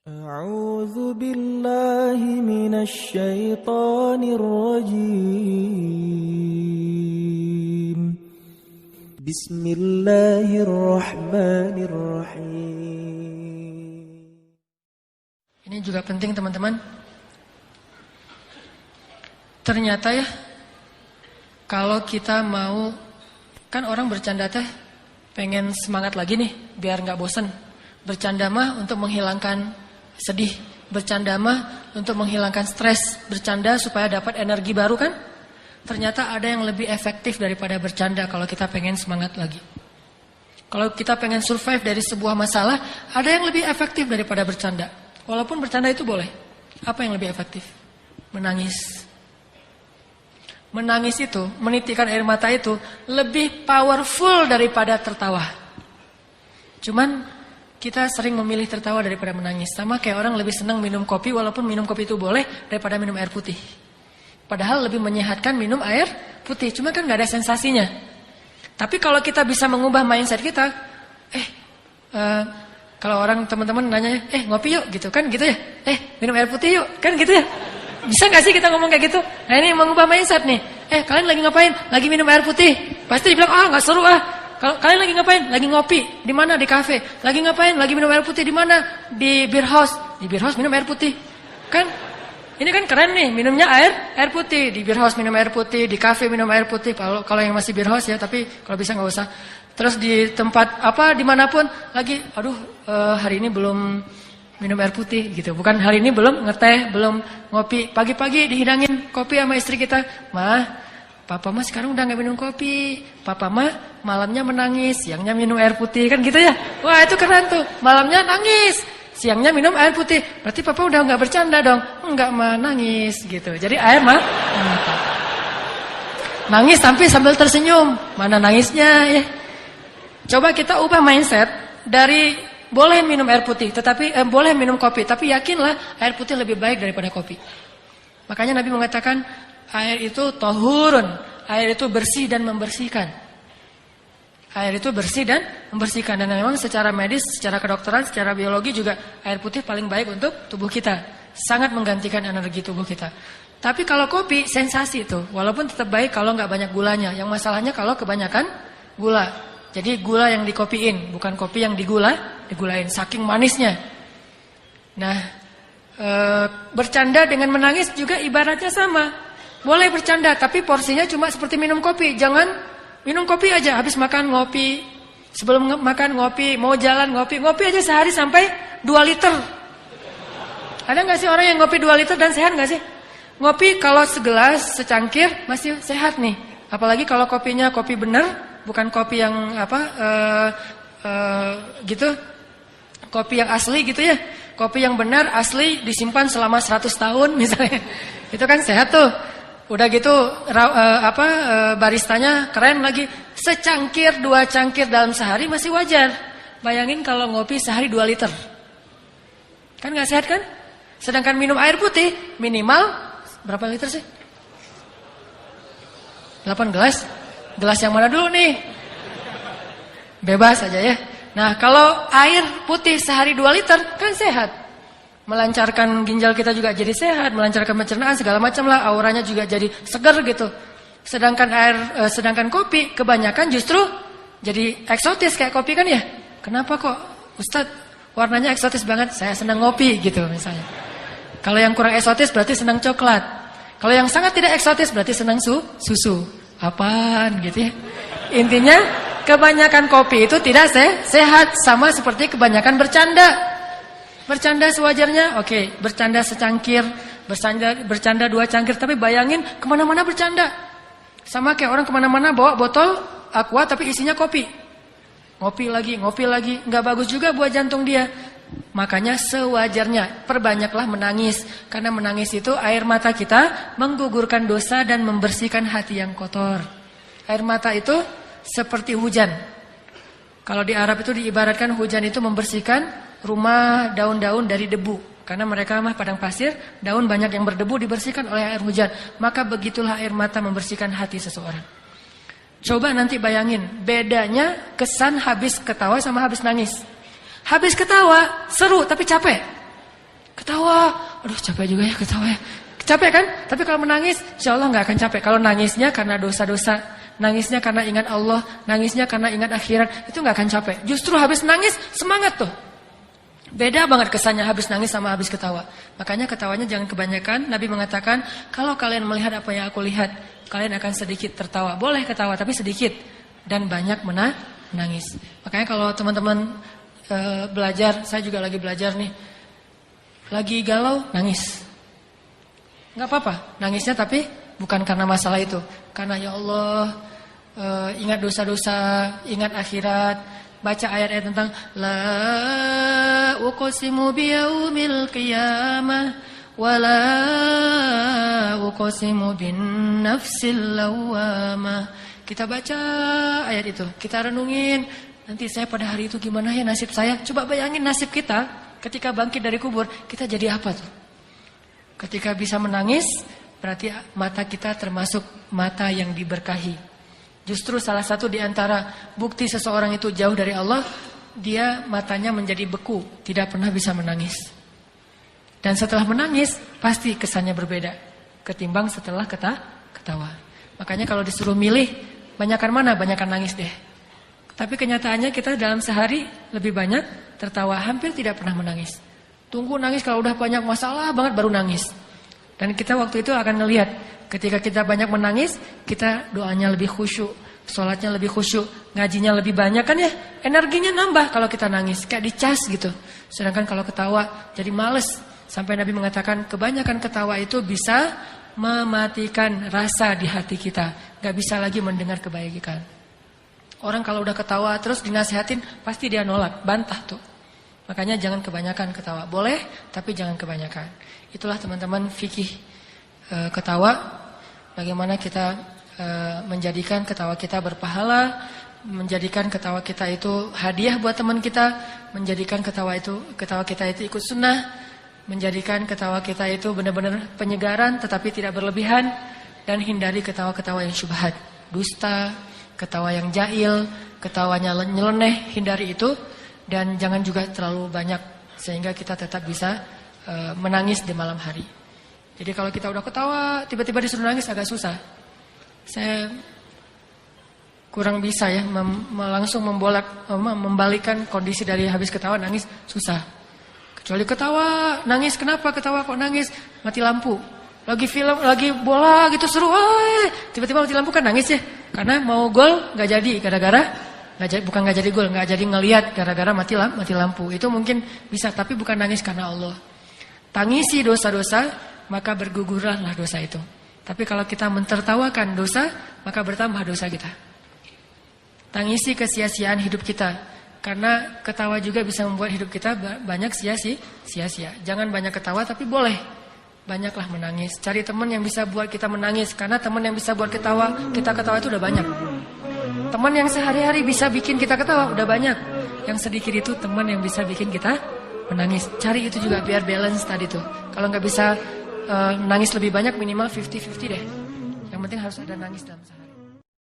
أعوذ بالله من الشيطان الرجيم بسم الله الرحمن الرحيم. Ini juga penting teman-teman. Ternyata ya, kalau kita mau, kan orang bercanda teh pengen semangat lagi nih biar gak bosen. Bercanda mah untuk menghilangkan sedih, bercanda mah untuk menghilangkan stres, bercanda supaya dapat energi baru kan. Ternyata ada yang lebih efektif daripada bercanda kalau kita pengen semangat lagi. Kalau kita pengen survive dari sebuah masalah, ada yang lebih efektif daripada bercanda. Walaupun bercanda itu boleh. Apa yang lebih efektif? Menangis. Menangis itu, menitikkan air mata itu lebih powerful daripada tertawa. Cuman kita sering memilih tertawa daripada menangis. Sama kayak orang lebih senang minum kopi, walaupun minum kopi itu boleh, daripada minum air putih. Padahal lebih menyehatkan minum air putih, cuma kan gak ada sensasinya. Tapi kalau kita bisa mengubah mindset kita, kalau orang teman-teman nanya, ngopi yuk gitu kan gitu ya, minum air putih yuk kan gitu ya. Bisa gak sih kita ngomong kayak gitu? Nah ini mengubah mindset nih. Kalian lagi ngapain? Lagi minum air putih. Pasti dibilang, gak seru ah. Kalau kalian lagi ngapain? Lagi ngopi. Di mana? Di kafe. Lagi ngapain? Lagi minum air putih. Di mana? Di beer house. Di beer house minum air putih. Kan? Ini kan keren nih. Minumnya air putih. Di beer house minum air putih. Di kafe minum air putih. Kalau yang masih beer house ya. Tapi kalau bisa nggak usah. Terus di tempat apa? Dimanapun lagi. Hari ini belum minum air putih gitu. Bukan hari ini belum ngeteh, belum ngopi. Pagi-pagi dihidangin kopi sama istri kita. Papa mah sekarang udah gak minum kopi. Papa mah malamnya menangis, siangnya minum air putih. Kan gitu ya. Wah itu keren tuh. Malamnya nangis, siangnya minum air putih. Berarti papa udah gak bercanda dong. Enggak mah nangis gitu. Jadi air mah nangis tapi sambil tersenyum. Mana nangisnya ya. Coba kita ubah mindset dari boleh minum air putih, tetapi boleh minum kopi. Tapi yakinlah air putih lebih baik daripada kopi. Makanya Nabi mengatakan air itu tahurun, air itu bersih dan membersihkan. Air itu bersih dan membersihkan. Dan memang secara medis, secara kedokteran, secara biologi juga air putih paling baik untuk tubuh kita. Sangat menggantikan energi tubuh kita. Tapi kalau kopi, sensasi itu. Walaupun tetap baik kalau nggak banyak gulanya. Yang masalahnya kalau kebanyakan gula. Jadi gula yang dikopiin, bukan kopi yang digulain. Saking manisnya. Nah, bercanda dengan menangis juga ibaratnya sama. Boleh bercanda, tapi porsinya cuma seperti minum kopi. Jangan minum kopi aja, habis makan ngopi. Sebelum makan ngopi, mau jalan ngopi. Ngopi aja sehari sampai 2 liter. Ada gak sih orang yang ngopi 2 liter dan sehat gak sih? Ngopi kalau segelas, secangkir masih sehat nih. Apalagi kalau kopinya kopi bener, bukan kopi yang gitu. Kopi yang asli gitu ya. Kopi yang benar, asli, disimpan selama 100 tahun misalnya. Itu kan sehat tuh. Udah gitu baristanya keren lagi. Secangkir, 2 cangkir dalam sehari masih wajar. Bayangin kalau ngopi sehari 2 liter. Kan gak sehat kan? Sedangkan minum air putih minimal berapa liter sih? 8 gelas. Gelas yang mana dulu nih? Bebas aja ya. Nah kalau air putih sehari 2 liter kan sehat. Melancarkan ginjal kita juga jadi sehat, melancarkan pencernaan segala macam lah, auranya juga jadi segar gitu. Sedangkan kopi kebanyakan justru jadi eksotis kayak kopi kan ya. Kenapa kok Ustadz warnanya eksotis banget? Saya senang ngopi gitu misalnya. Kalau yang kurang eksotis berarti senang coklat. Kalau yang sangat tidak eksotis berarti senang susu. Apaan gitu ya. Intinya kebanyakan kopi itu tidak sehat, sama seperti kebanyakan bercanda. Bercanda sewajarnya, oke. Bercanda secangkir, bercanda 2 cangkir. Tapi bayangin kemana-mana bercanda. Sama kayak orang kemana-mana bawa botol aqua tapi isinya kopi. Ngopi lagi. Nggak bagus juga buat jantung dia. Makanya sewajarnya perbanyaklah menangis. Karena menangis itu air mata kita menggugurkan dosa dan membersihkan hati yang kotor. Air mata itu seperti hujan. Kalau di Arab itu diibaratkan hujan itu membersihkan rumah, daun-daun dari debu. Karena mereka mah padang pasir, daun banyak yang berdebu dibersihkan oleh air hujan. Maka begitulah air mata membersihkan hati seseorang. Coba nanti bayangin bedanya kesan habis ketawa sama habis nangis. Habis ketawa seru tapi capek. Ketawa, aduh capek juga ya ketawa ya. Capek kan? Tapi kalau menangis, insya Allah nggak akan capek. Kalau nangisnya karena dosa-dosa, nangisnya karena ingat Allah, nangisnya karena ingat akhirat, itu nggak akan capek. Justru habis nangis, semangat tuh. Beda banget kesannya habis nangis sama habis ketawa. Makanya ketawanya jangan kebanyakan. Nabi mengatakan, kalau kalian melihat apa yang aku lihat, kalian akan sedikit tertawa. Boleh ketawa, tapi sedikit. Dan banyak menangis. Makanya kalau teman-teman belajar, saya juga lagi belajar nih. Lagi galau, nangis. Gak apa-apa, nangisnya tapi bukan karena masalah itu. Karena ya Allah, ingat dosa-dosa, ingat akhirat. Baca ayat-ayat tentang la uqsimu biyaumil qiyamah wa la uqsimu bin nafsil lawwamah. Kita baca ayat itu, kita renungin, nanti saya pada hari itu gimana ya nasib saya? Coba bayangin nasib kita ketika bangkit dari kubur, kita jadi apa tuh? Ketika bisa menangis, berarti mata kita termasuk mata yang diberkahi. Justru salah satu di antara bukti seseorang itu jauh dari Allah, dia matanya menjadi beku, tidak pernah bisa menangis. Dan setelah menangis, pasti kesannya berbeda ketimbang setelah ketawa. Makanya kalau disuruh milih, banyakan mana? Banyakan nangis deh. Tapi kenyataannya kita dalam sehari lebih banyak tertawa, hampir tidak pernah menangis. Tunggu nangis kalau udah banyak masalah banget baru nangis. Dan kita waktu itu akan ngelihat, ketika kita banyak menangis, kita doanya lebih khusyuk, sholatnya lebih khusyuk, ngajinya lebih banyak kan ya, energinya nambah kalau kita nangis, kayak dicas gitu. Sedangkan kalau ketawa jadi males. Sampai Nabi mengatakan kebanyakan ketawa itu bisa mematikan rasa di hati kita, gak bisa lagi mendengar kebaikan. Orang kalau udah ketawa terus dinasihatin, pasti dia nolak, bantah tuh. Makanya jangan kebanyakan ketawa. Boleh, tapi jangan kebanyakan. Itulah teman-teman fikih ketawa. Bagaimana kita menjadikan ketawa kita berpahala, menjadikan ketawa kita itu hadiah buat teman kita, menjadikan ketawa kita itu ikut sunnah, menjadikan ketawa kita itu benar-benar penyegaran tetapi tidak berlebihan, dan hindari ketawa-ketawa yang syubhat, dusta, ketawa yang jahil, ketawanya nyeleneh, hindari itu. Dan jangan juga terlalu banyak sehingga kita tetap bisa menangis di malam hari. Jadi kalau kita udah ketawa tiba-tiba disuruh nangis agak susah. Saya kurang bisa ya langsung membalikkan kondisi dari habis ketawa nangis, susah. Kecuali ketawa nangis, kenapa ketawa kok nangis? Mati lampu. Lagi film, lagi bola gitu seru, tiba-tiba mati lampu kan nangis ya. Karena mau gol gak jadi gara-gara bukan nggak jadi gol, nggak jadi ngelihat gara-gara mati lampu. Itu mungkin bisa, tapi bukan nangis karena Allah. Tangisi dosa-dosa, maka bergugurlah dosa itu. Tapi kalau kita mentertawakan dosa, maka bertambah dosa kita. Tangisi kesia-siaan hidup kita, karena ketawa juga bisa membuat hidup kita banyak sia-sia. Jangan banyak ketawa, tapi boleh banyaklah menangis. Cari teman yang bisa buat kita menangis, karena teman yang bisa buat kita ketawa itu udah banyak. Teman yang sehari-hari bisa bikin kita ketawa udah banyak. Yang sedikit itu teman yang bisa bikin kita menangis. Cari itu juga biar balance tadi tuh. Kalau nggak bisa nangis lebih banyak, minimal 50-50 deh. Yang penting harus ada nangis dalam sehari.